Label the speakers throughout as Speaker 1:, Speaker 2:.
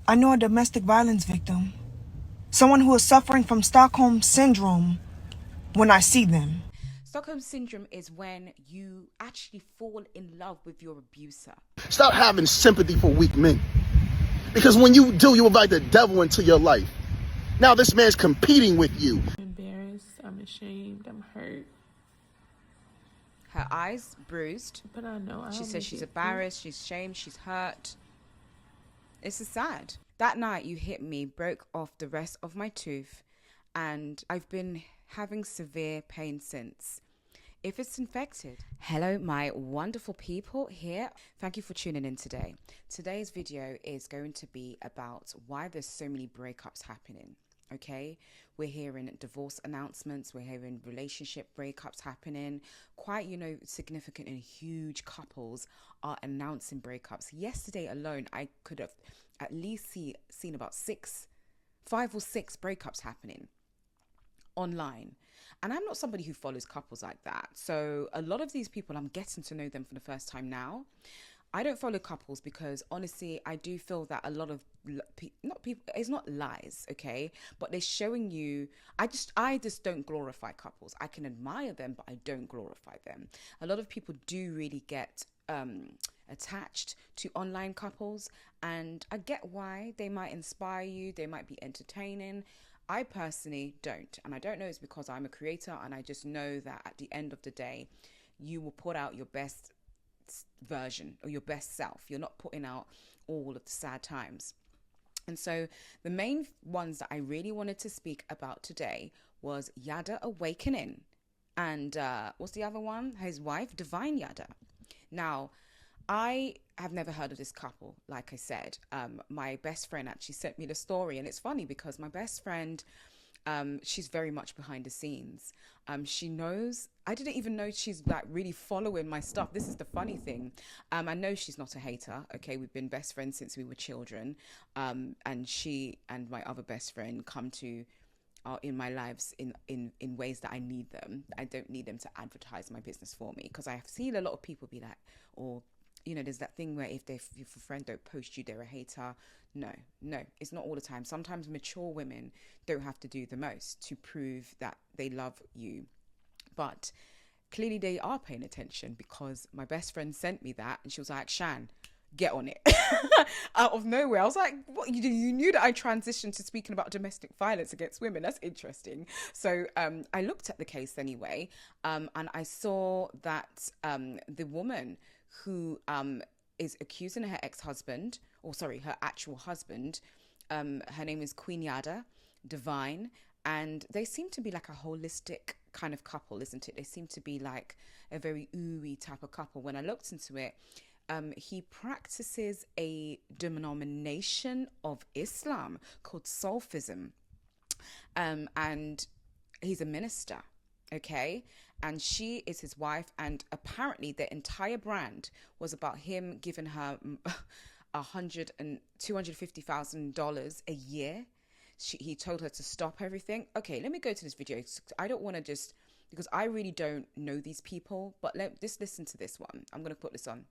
Speaker 1: I know a domestic violence victim, someone who is suffering from Stockholm Syndrome when I see them.
Speaker 2: Stockholm Syndrome is when you actually fall in love with your abuser.
Speaker 3: Stop having sympathy for weak men. Because when you do, you invite the devil into your life. Now this man's competing with you.
Speaker 4: I'm embarrassed, I'm ashamed, I'm hurt.
Speaker 2: Her eyes bruised.
Speaker 4: But I know
Speaker 2: She says she's embarrassed, she's ashamed, she's hurt. This is sad. That night you hit me, broke off the rest of my tooth, and I've been having severe pain since. If it's infected. Hello, my wonderful people here. Thank you for tuning in today. Today's video is going to be about why there's so many breakups happening. Okay, we're hearing divorce announcements, we're hearing relationship breakups happening. Quite, significant and huge couples are announcing breakups. Yesterday alone, I could have at least seen about 5 or 6 breakups happening online. And I'm not somebody who follows couples like that. So a lot of these people, I'm getting to know them for the first time now. I don't follow couples because honestly, I do feel that a lot of it's not lies, okay? But they're showing you, I just don't glorify couples. I can admire them, but I don't glorify them. A lot of people do really get attached to online couples, and I get why. They might inspire you, they might be entertaining. I personally don't, and I don't know it's because I'm a creator, and I just know that at the end of the day, you will put out your best version or your best self. You're not putting out all of the sad times. And so the main ones that I really wanted to speak about today was Yada Awakening, and what's the other one? His wife, DVINE Yada. Now, I have never heard of this couple. Like I said, my best friend actually sent me the story, and it's funny because my best friend, she's very much behind the scenes. She knows, I didn't even know she's like really following my stuff. This is the funny thing. I know she's not a hater. Okay, we've been best friends since we were children. And she and my other best friend come to in my lives in ways that I need them. I don't need them to advertise my business for me, because I've seen a lot of people be like, or there's that thing where if a friend don't post you, they're a hater. No, it's not all the time. Sometimes mature women don't have to do the most to prove that they love you. But clearly they are paying attention, because my best friend sent me that and she was like, Shan, get on it. Out of nowhere. I was like, what? You knew that I transitioned to speaking about domestic violence against women. That's interesting. So I looked at the case anyway, and I saw that the woman who is accusing her ex-husband, her actual husband, her name is Queen Yada, DVINE, and they seem to be like a holistic kind of couple, isn't it? They seem to be like a very ooey type of couple. When I looked into it, he practices a denomination of Islam called Salafism, and he's a minister. Okay, and she is his wife, and apparently the entire brand was about him giving her $250,000 a year. He told her to stop everything. Okay, let me go to this video. I don't want to because I really don't know these people, but just listen to this one. I'm going to put this on.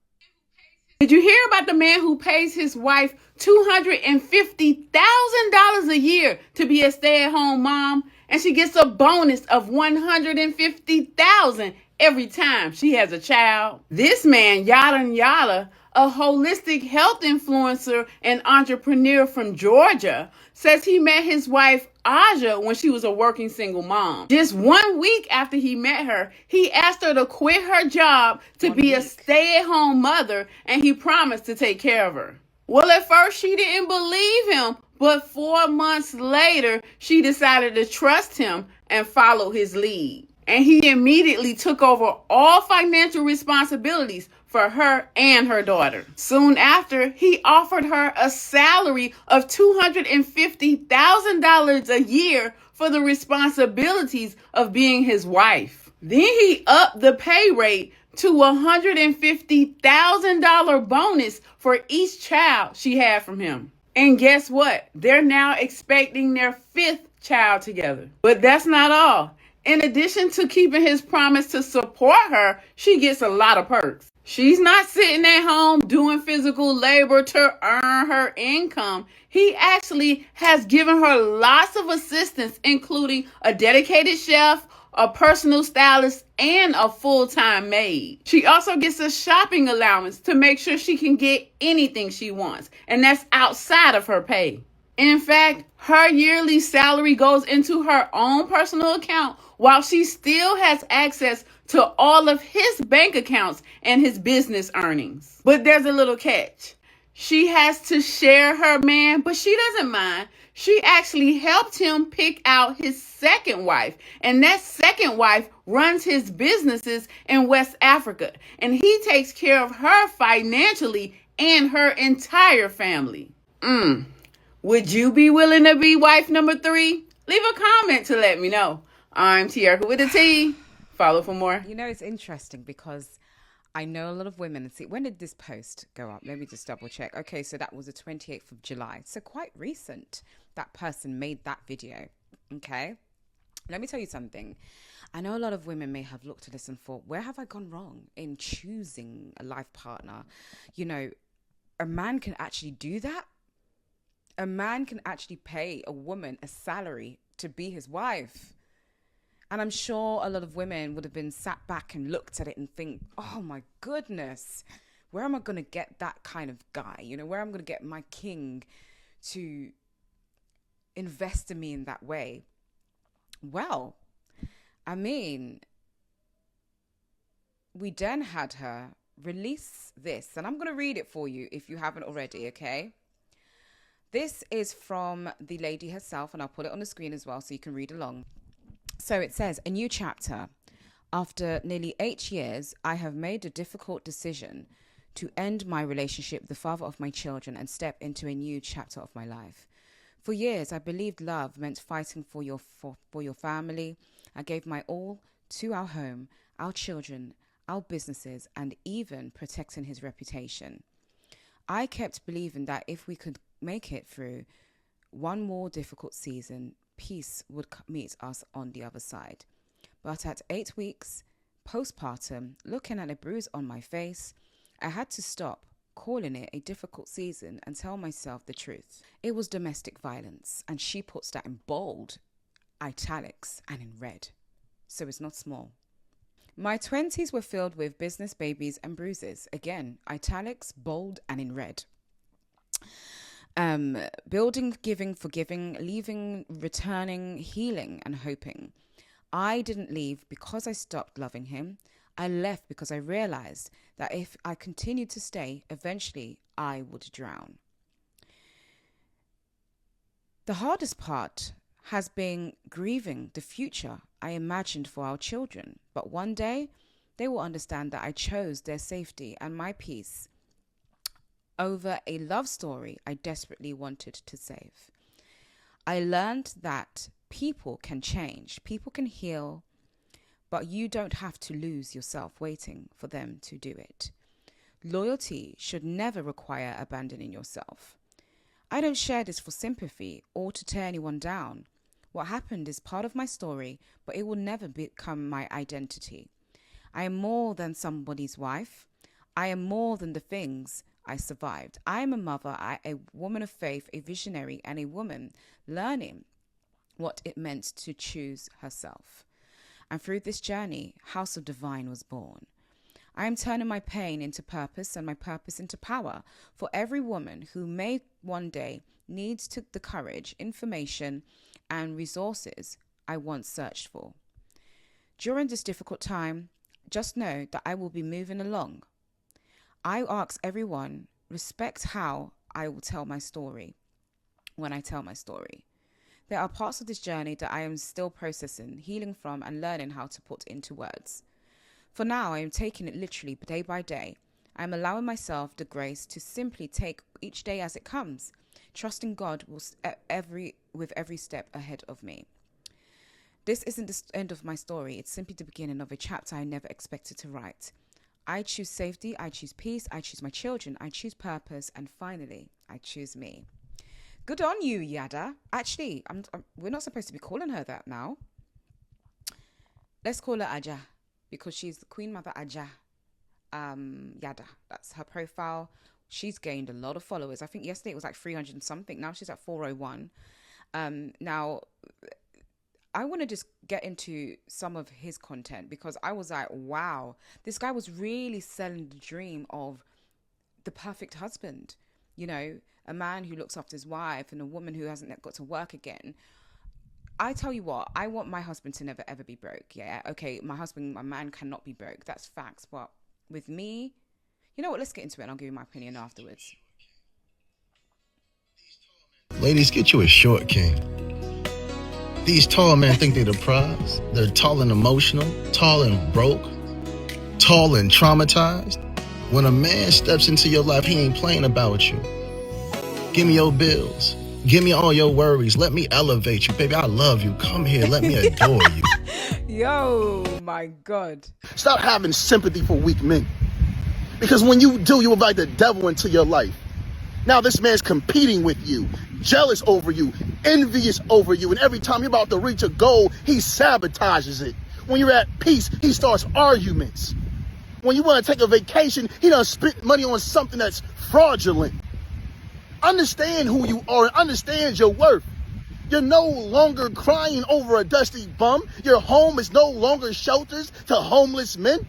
Speaker 4: Did you hear about the man who pays his wife $250,000 a year to be a stay-at-home mom, and she gets a bonus of $150,000 every time she has a child? This man, Yada, a holistic health influencer and entrepreneur from Georgia, says he met his wife Aja when she was a working single mom. Just 1 week after he met her, he asked her to quit her job to be a stay-at-home mother, and he promised to take care of her. Well, at first she didn't believe him, but 4 months later, she decided to trust him and follow his lead. And he immediately took over all financial responsibilities for her and her daughter. Soon after, he offered her a salary of $250,000 a year for the responsibilities of being his wife. Then he upped the pay rate to $150,000 bonus for each child she had from him. And guess what? They're now expecting their 5th child together. But that's not all. In addition to keeping his promise to support her, she gets a lot of perks. She's not sitting at home doing physical labor to earn her income. He actually has given her lots of assistance, including a dedicated chef, a personal stylist, and a full-time maid. She also gets a shopping allowance to make sure she can get anything she wants, and that's outside of her pay. In fact, her yearly salary goes into her own personal account while she still has access to all of his bank accounts and his business earnings. But there's a little catch. She has to share her man, but she doesn't mind. She actually helped him pick out his second wife, and that second wife runs his businesses in West Africa, and he takes care of her financially and her entire family. Would you be willing to be wife number 3? Leave a comment to let me know. I'm Tiara with a T. Follow for more.
Speaker 2: You know, it's interesting because I know a lot of women. See, when did this post go up? Let me just double check. Okay, so that was the 28th of July. So quite recent that person made that video. Okay. Let me tell you something. I know a lot of women may have looked at this and thought, where have I gone wrong in choosing a life partner? You know, a man can actually do that. A man can actually pay a woman a salary to be his wife. And I'm sure a lot of women would have been sat back and looked at it and think, oh my goodness, where am I going to get that kind of guy? You know, where am I going to get my king to invest in me in that way? Well, I mean, we then had her release this, and I'm going to read it for you if you haven't already, okay? This is from the lady herself, and I'll put it on the screen as well so you can read along. So it says, a new chapter. After nearly 8 years, I have made a difficult decision to end my relationship with the father of my children and step into a new chapter of my life. For years, I believed love meant fighting for your family. I gave my all to our home, our children, our businesses, and even protecting his reputation. I kept believing that if we could make it through one more difficult season, peace would meet us on the other side. But at 8 weeks postpartum, looking at a bruise on my face, I had to stop calling it a difficult season and tell myself the truth. It was domestic violence, and she puts that in bold, italics, and in red. So it's not small. My 20s were filled with business babies and bruises. Again, italics, bold, and in red. Building, giving, forgiving, leaving, returning, healing, and hoping. I didn't leave because I stopped loving him. I left because I realized that if I continued to stay, eventually I would drown. The hardest part has been grieving the future I imagined for our children. But one day, they will understand that I chose their safety and my peace over a love story I desperately wanted to save. I learned that people can change, people can heal, but you don't have to lose yourself waiting for them to do it. Loyalty should never require abandoning yourself. I don't share this for sympathy or to tear anyone down. What happened is part of my story, but it will never become my identity. I am more than somebody's wife. I am more than the things I survived. I am a mother, a woman of faith, a visionary, and a woman learning what it meant to choose herself. And through this journey, House of Divine was born. I am turning my pain into purpose and my purpose into power for every woman who may one day need the courage, information, and resources I once searched for. During this difficult time, just know that I will be moving along. I ask everyone, respect how I will tell my story when I tell my story. There are parts of this journey that I am still processing, healing from, and learning how to put into words. For now, I am taking it literally day by day. I am allowing myself the grace to simply take each day as it comes, trusting God with every step ahead of me. This isn't the end of my story. It's simply the beginning of a chapter I never expected to write. I choose safety, I choose peace, I choose my children, I choose purpose, and finally, I choose me. Good on you, Yada. Actually, we're not supposed to be calling her that now. Let's call her Aja, because she's the Queen Mother Aja. Yada. That's her profile. She's gained a lot of followers. I think yesterday it was like 300 and something. Now she's at 401. Now, I want to just get into some of his content because I was like, wow, this guy was really selling the dream of the perfect husband. You know, a man who looks after his wife and a woman who hasn't got to work again. I tell you what, I want my husband to never ever be broke. Yeah, okay, my man cannot be broke. That's facts. But with me, you know what? Let's get into it and I'll give you my opinion afterwards.
Speaker 3: Ladies, get you a short king. These tall men think they're the prize. They're tall and emotional, tall and broke, tall and traumatized. When a man steps into your life, he ain't playing about you. Give me your bills. Give me all your worries. Let me elevate you. Baby, I love you. Come here. Let me adore you.
Speaker 2: Yo, my God.
Speaker 3: Stop having sympathy for weak men. Because when you do, you invite the devil into your life. Now this man's competing with you, jealous over you, envious over you. And every time you're about to reach a goal, he sabotages it. When you're at peace, he starts arguments. When you want to take a vacation, he done spent money on something that's fraudulent. Understand who you are and understand your worth. You're no longer crying over a dusty bum. Your home is no longer shelters to homeless men.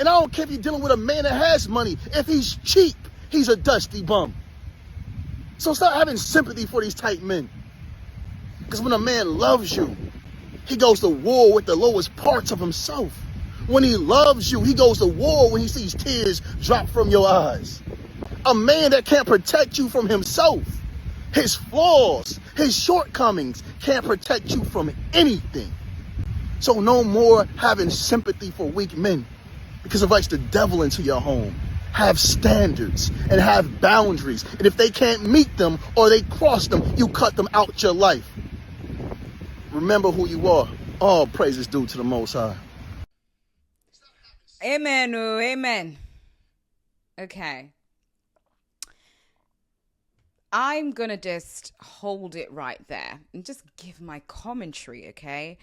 Speaker 3: And I don't care if you're dealing with a man that has money. If he's cheap, he's a dusty bum. So stop having sympathy for these type men. Because when a man loves you, he goes to war with the lowest parts of himself. When he loves you, he goes to war when he sees tears drop from your eyes. A man that can't protect you from himself, his flaws, his shortcomings, can't protect you from anything. So no more having sympathy for weak men, because it invites the devil into your home. Have standards and have boundaries. And if they can't meet them or they cross them, you cut them out your life. Remember who you are. All praise is due to the Most High.
Speaker 2: Amen. Oh, amen. Okay. I'm going to just hold it right there and just give my commentary, okay?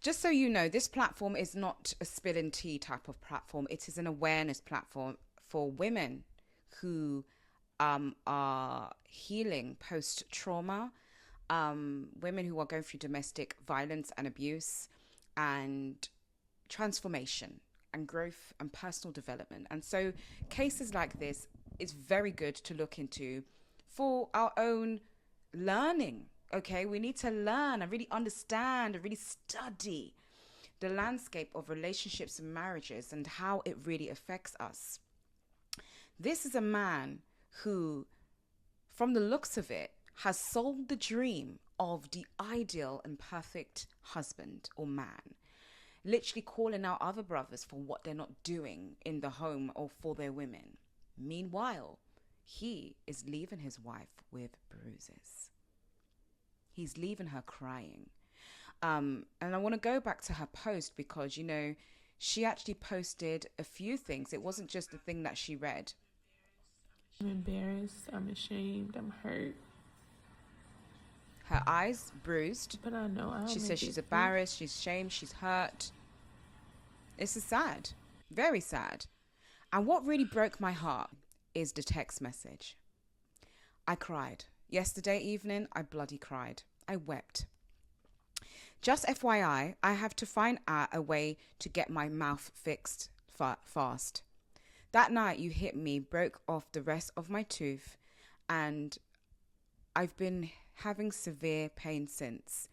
Speaker 2: Just so you know, this platform is not a spilling tea type of platform. It is an awareness platform for women who are healing post-trauma, women who are going through domestic violence and abuse, and transformation and growth and personal development. And so cases like this is very good to look into for our own learning. Okay, we need to learn and really understand and really study the landscape of relationships and marriages and how it really affects us. This is a man who, from the looks of it, has sold the dream of the ideal and perfect husband or man, literally calling out other brothers for what they're not doing in the home or for their women. Meanwhile, he is leaving his wife with bruises. He's leaving her crying. And I want to go back to her post because, you know, she actually posted a few things. It wasn't just the thing that she read.
Speaker 5: I'm embarrassed, I'm ashamed, I'm hurt.
Speaker 2: Her eyes bruised.
Speaker 5: But I know I'll
Speaker 2: She
Speaker 5: make
Speaker 2: says she's
Speaker 5: it
Speaker 2: embarrassed, she's ashamed, she's hurt. This is sad. Very sad. And what really broke my heart is the text message. I cried. Yesterday evening, I bloody cried. I wept. Just FYI, I have to find out a way to get my mouth fixed fast. That night you hit me, broke off the rest of my tooth, and I've been having severe pain since.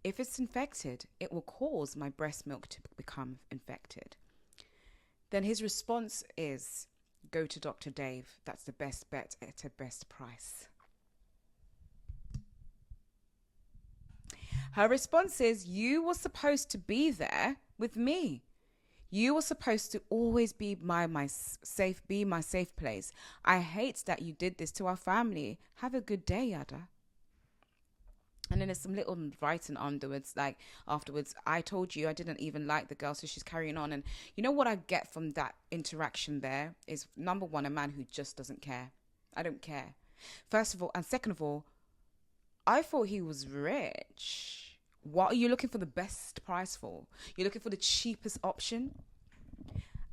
Speaker 2: If it's infected, it will cause my breast milk to become infected. Then his response is, go to Dr. Dave. That's the best bet at a best price. Her response is, you were supposed to be there with me. You were supposed to always be my safe place. I hate that you did this to our family. Have a good day, Yada. And then there's some little writing afterwards, I told you I didn't even like the girl, so she's carrying on. And you know what I get from that interaction there is, number one, a man who just doesn't care. I don't care. First of all, and second of all, I thought he was rich. What are you looking for the best price for? You're looking for the cheapest option?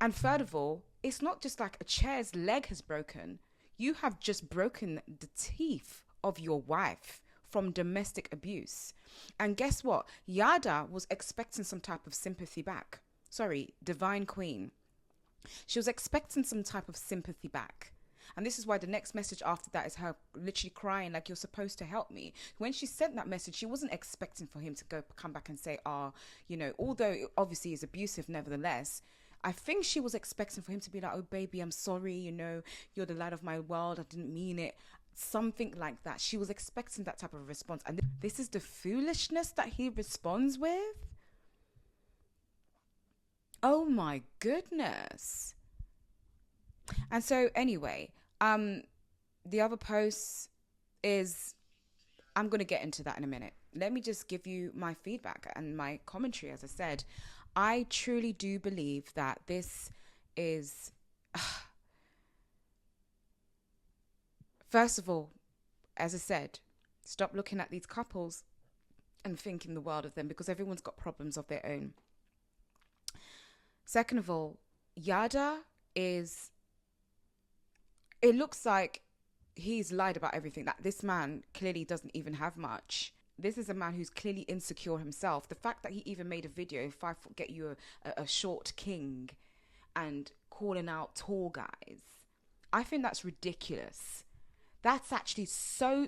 Speaker 2: And third of all, it's not just like a chair's leg has broken. You have just broken the teeth of your wife from domestic abuse. And guess what? Yada was expecting some type of sympathy back. Sorry, Divine Queen. She was expecting some type of sympathy back. And this is why the next message after that is her literally crying like, you're supposed to help me. When she sent that message, she wasn't expecting for him to come back and say, although it obviously is abusive nevertheless, I think she was expecting for him to be like, oh, baby, I'm sorry. You're the light of my world. I didn't mean it. Something like that. She was expecting that type of response. And this is the foolishness that he responds with. Oh, my goodness. And so anyway, the other post is, I'm going to get into that in a minute. Let me just give you my feedback and my commentary. As I said, I truly do believe that this is, first of all, as I said, stop looking at these couples and thinking the world of them, because everyone's got problems of their own. Second of all, Yada is, it looks like he's lied about everything. That this man clearly doesn't even have much. This is a man who's clearly insecure himself. The fact that he even made a video, 5 foot get you a short king, and calling out tall guys, I think that's ridiculous. That's actually so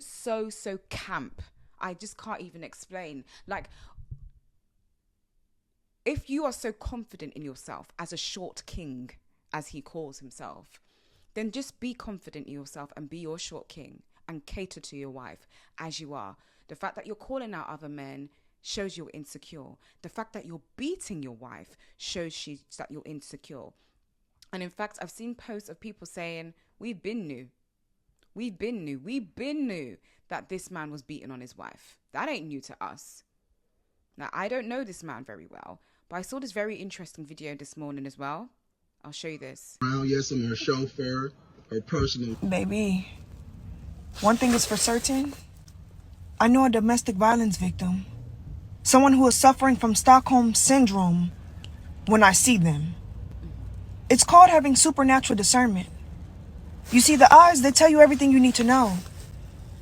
Speaker 2: camp. I just can't even explain. Like, if you are so confident in yourself as a short king, as he calls himself, then just be confident in yourself and be your short king and cater to your wife as you are. The fact that you're calling out other men shows you're insecure. The fact that you're beating your wife shows that you're insecure. And in fact, I've seen posts of people saying, we've been new that this man was beating on his wife. That ain't new to us. Now, I don't know this man very well, but I saw this very interesting video this morning as well. I'll show you this.
Speaker 3: Yes, I'm her chauffeur, her personal.
Speaker 1: Baby, one thing is for certain. I know a domestic violence victim. Someone who is suffering from Stockholm Syndrome when I see them. It's called having supernatural discernment. You see, the eyes, they tell you everything you need to know.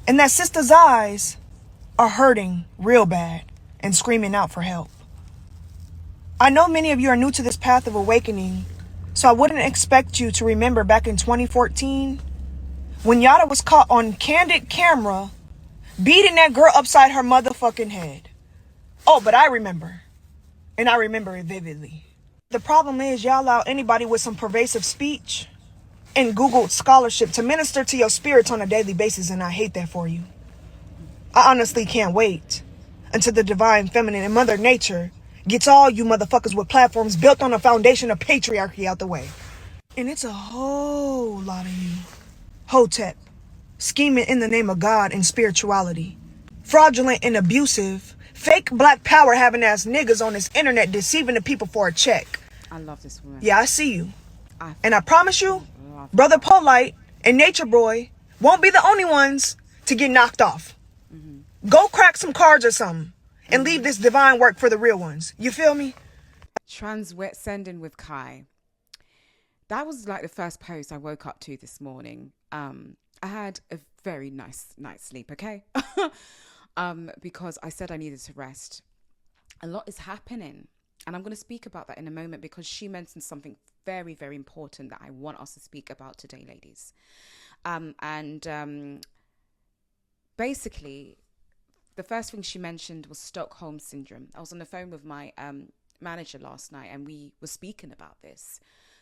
Speaker 1: And that sister's eyes are hurting real bad and screaming out for help. I know many of you are new to this path of awakening, so I wouldn't expect you to remember back in 2014 when Yada was caught on candid camera beating that girl upside her motherfucking head. Oh, but I remember. And I remember it vividly. The problem is y'all allow anybody with some pervasive speech and Googled scholarship to minister to your spirits on a daily basis, and I hate that for you. I honestly can't wait until the divine feminine and Mother Nature gets all you motherfuckers with platforms built on a foundation of patriarchy out the way. And it's a whole lot of you. Hotep. Scheming in the name of God and spirituality. Fraudulent and abusive. Fake black power having ass niggas on this internet deceiving the people for a check.
Speaker 2: I love this woman.
Speaker 1: Yeah, I see you. And I promise you, Brother Polite and Nature Boy won't be the only ones to get knocked off. Mm-hmm. Go crack some cards or something and leave this divine work for the real ones. You feel me?
Speaker 2: Transcending with Kai. That was like the first post I woke up to this morning. I had a very nice night's sleep, okay? Because I said I needed to rest. A lot is happening. And I'm going to speak about that in a moment, because she mentioned something very, very important that I want us to speak about today, ladies. Basically, the first thing she mentioned was Stockholm Syndrome. I was on the phone with my manager last night, and we were speaking about this.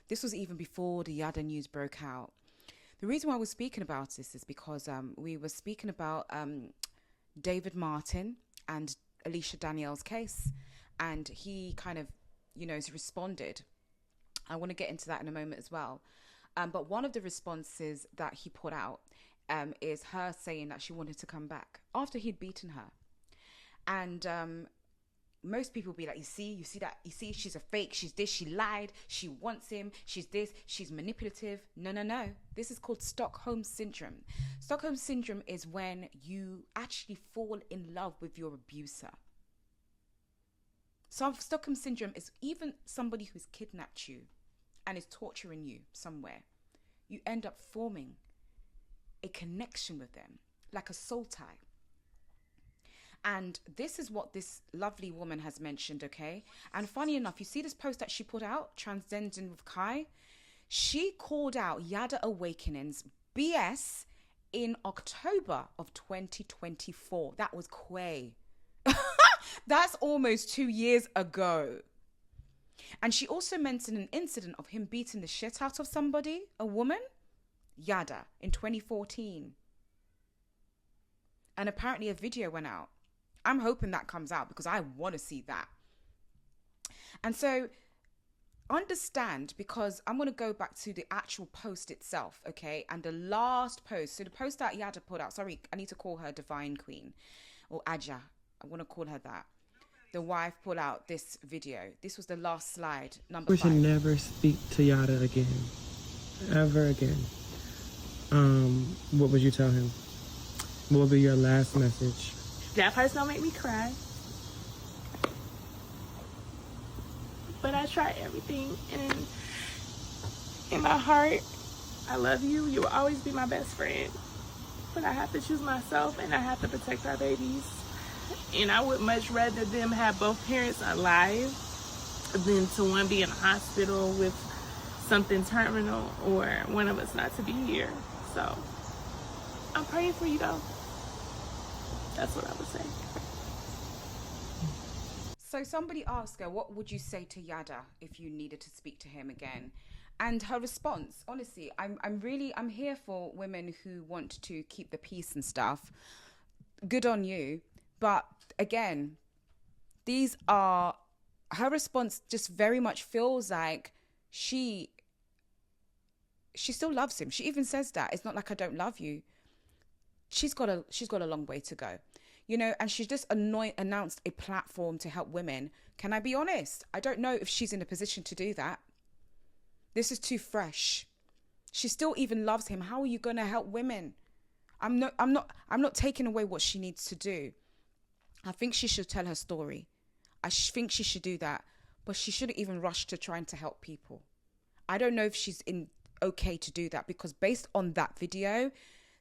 Speaker 2: This was even before the Yada news broke out. The reason why we're speaking about this is because we were speaking about David Martin and Alicia Danielle's case, and he kind of, has responded. I want to get into that in a moment as well. But one of the responses that he put out is her saying that she wanted to come back after he'd beaten her. And most people be like, you see, she's a fake, she's this, she lied, she wants him, she's this, she's manipulative. No. This is called Stockholm Syndrome. Stockholm Syndrome is when you actually fall in love with your abuser. So Stockholm Syndrome is even somebody who's kidnapped you and is torturing you somewhere, you end up forming a connection with them, like a soul tie. And this is what this lovely woman has mentioned, okay? And funny enough, you see this post that she put out, Transcending with Kai? She called out Yada Awakening's BS in October of 2024. That was Quay. That's almost 2 years ago. And she also mentioned an incident of him beating the shit out of somebody, a woman, Yada, in 2014. And apparently a video went out. I'm hoping that comes out because I want to see that. And so understand, because I'm going to go back to the actual post itself, okay? And the last post, so the post that Yada put out, sorry, I need to call her Divine Queen or Aja. I want to call her that. The wife put out this video. This was the last slide, number 5.
Speaker 6: We should never speak to Yada again. Ever again. What would you tell him? What would be your last message?
Speaker 5: That part's gonna make me cry. But I try everything, and in my heart, I love you. You will always be my best friend. But I have to choose myself, and I have to protect our babies. And I would much rather them have both parents alive than to one be in a hospital with something terminal or one of us not to be here. So I'm praying for you, though. That's what I would say.
Speaker 2: So somebody asked her, what would you say to Yada if you needed to speak to him again? And her response, honestly, I'm here for women who want to keep the peace and stuff. Good on you. But again, her response just very much feels like she still loves him. She even says that. It's not like I don't love you. She's got a long way to go. You know, and she's just announced a platform to help women. Can I be honest? I don't know if she's in a position to do that. This is too fresh. She still even loves him. How are you going to help women? I'm not taking away what she needs to do. I think she should tell her story. I think she should do that, but she shouldn't even rush to trying to help people. I don't know if she's okay to do that, because based on that video,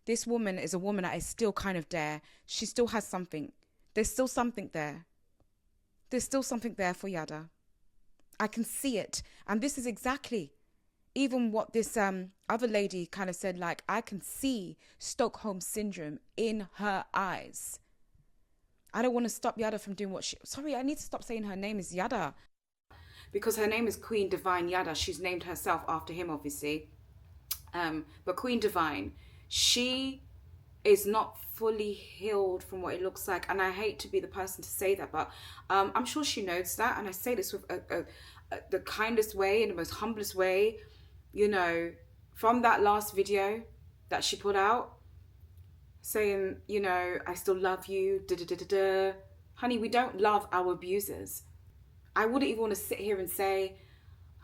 Speaker 2: this woman is a woman that is still kind of there. She still has something. There's still something there. There's still something there for Yada. I can see it. And this is exactly even what this other lady kind of said, like, I can see Stockholm Syndrome in her eyes. I don't want to stop Yada from doing sorry, I need to stop saying her name is Yada. Because her name is Queen Divine Yada. She's named herself after him, obviously. But Queen Divine, she is not fully healed from what it looks like. And I hate to be the person to say that, but I'm sure she knows that. And I say this with the kindest way, in the most humblest way. You know, from that last video that she put out, saying, you know, I still love you, da-da-da-da-da. Honey, we don't love our abusers. I wouldn't even want to sit here and say,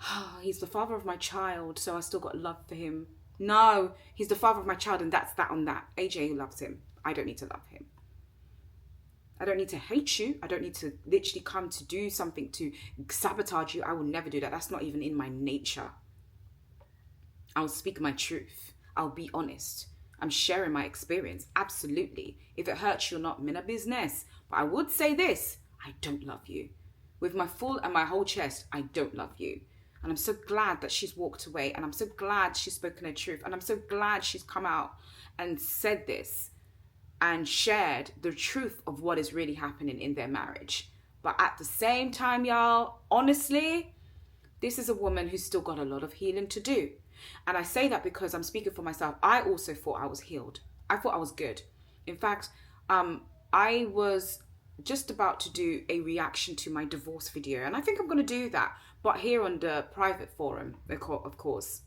Speaker 2: oh, he's the father of my child, so I still got love for him. No, he's the father of my child, and that's that on that. AJ loves him. I don't need to love him. I don't need to hate you. I don't need to literally come to do something to sabotage you. I will never do that. That's not even in my nature. I'll speak my truth. I'll be honest. I'm sharing my experience. Absolutely. If it hurts you or not, I'm in a business. But I would say this. I don't love you. With my full and my whole chest, I don't love you. And I'm so glad that she's walked away. And I'm so glad she's spoken her truth. And I'm so glad she's come out and said this and shared the truth of what is really happening in their marriage. But at the same time, y'all, honestly, this is a woman who's still got a lot of healing to do. And I say that because I'm speaking for myself. I also thought I was healed. I thought I was good. In fact, I was just about to do a reaction to my divorce video. And I think I'm going to do that. But here on the private forum, of course.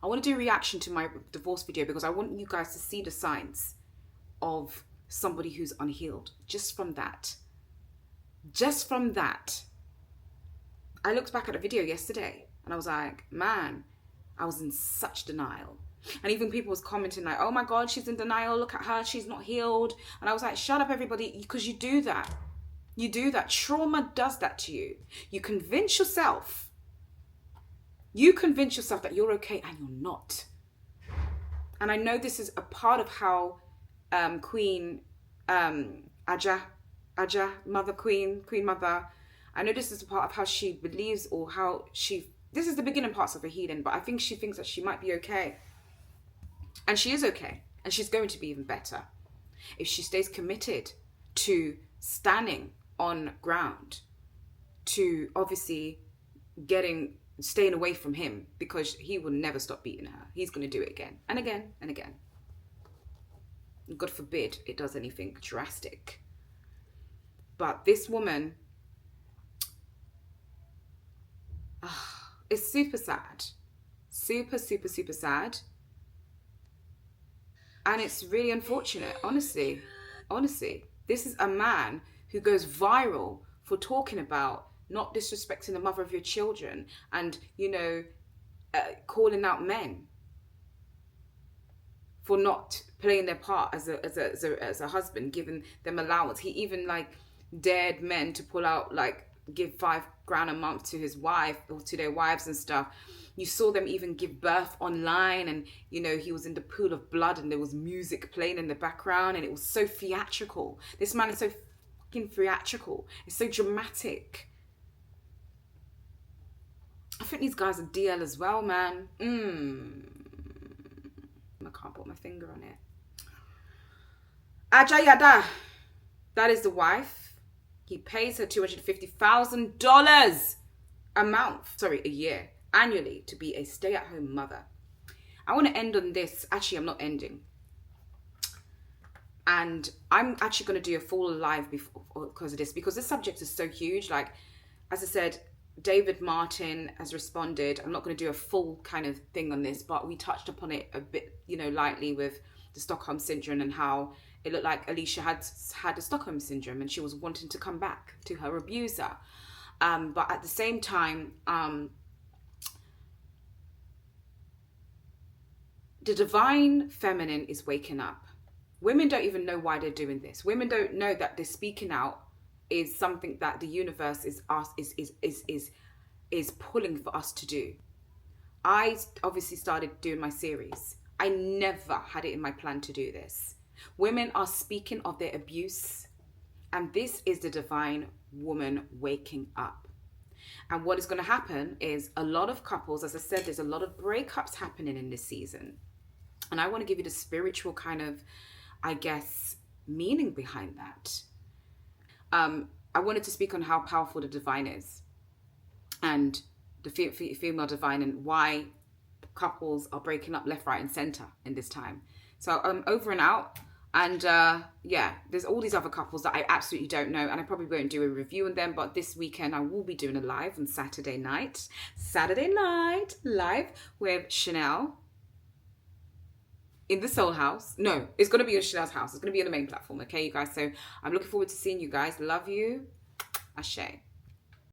Speaker 2: I want to do a reaction to my divorce video because I want you guys to see the signs of somebody who's unhealed. Just from that. Just from that. I looked back at the video yesterday and I was like, man, I was in such denial. And even people was commenting like, oh my God, she's in denial. Look at her. She's not healed. And I was like, shut up, everybody, because you do that. You do that. Trauma does that to you. You convince yourself You convince yourself that you're okay and you're not. And I know this is a part of how Queen Aja, Queen Mother, I know this is a part of how she believes, or how this is the beginning parts of her healing, but I think she thinks that she might be okay. And she is okay. And she's going to be even better if she stays committed to standing on ground, to obviously staying away from him, because he will never stop beating her. He's going to do it again and again and again. God forbid it does anything drastic. But this woman, it's super sad. Super, super, super sad. And it's really unfortunate, honestly. Honestly. This is a man who goes viral for talking about not disrespecting the mother of your children and, calling out men for not playing their part as a husband, giving them allowance. He even dared men to pull out, give $5,000 a month to his wife or to their wives and stuff. You saw them even give birth online, and he was in the pool of blood and there was music playing in the background, and it was so theatrical. This man is so fucking theatrical. It's so dramatic. I think these guys are DL as well, man. I can't put my finger on it. Ajayada, that is the wife. He pays her $250,000 a year, annually, to be a stay-at-home mother. I want to end on this. Actually, I'm not ending. And I'm actually going to do a full live because of this, because this subject is so huge. As I said, David Martin has responded. I'm not going to do a full kind of thing on this, but we touched upon it a bit, lightly, with the Stockholm Syndrome and how it looked like Alicia had the Stockholm Syndrome and she was wanting to come back to her abuser. But at the same time, the divine feminine is waking up. Women don't even know why they're doing this. Women don't know that they're speaking out is something that the universe is pulling for us to do. I obviously started doing my series. I never had it in my plan to do this. Women are speaking of their abuse, and this is the divine woman waking up. And what is going to happen is a lot of couples, as I said, there's a lot of breakups happening in this season. And I want to give you the spiritual kind of, meaning behind that. I wanted to speak on how powerful the divine is, and the female divine, and why couples are breaking up left, right, and center in this time. So I'm over and out. And there's all these other couples that I absolutely don't know, and I probably won't do a review on them, but this weekend I will be doing a live on Saturday night live with Chanel in the Soul House. No, it's going to be in Chanel's house. It's going to be on the main platform, okay, you guys? So I'm looking forward to seeing you guys. Love you. Ashe.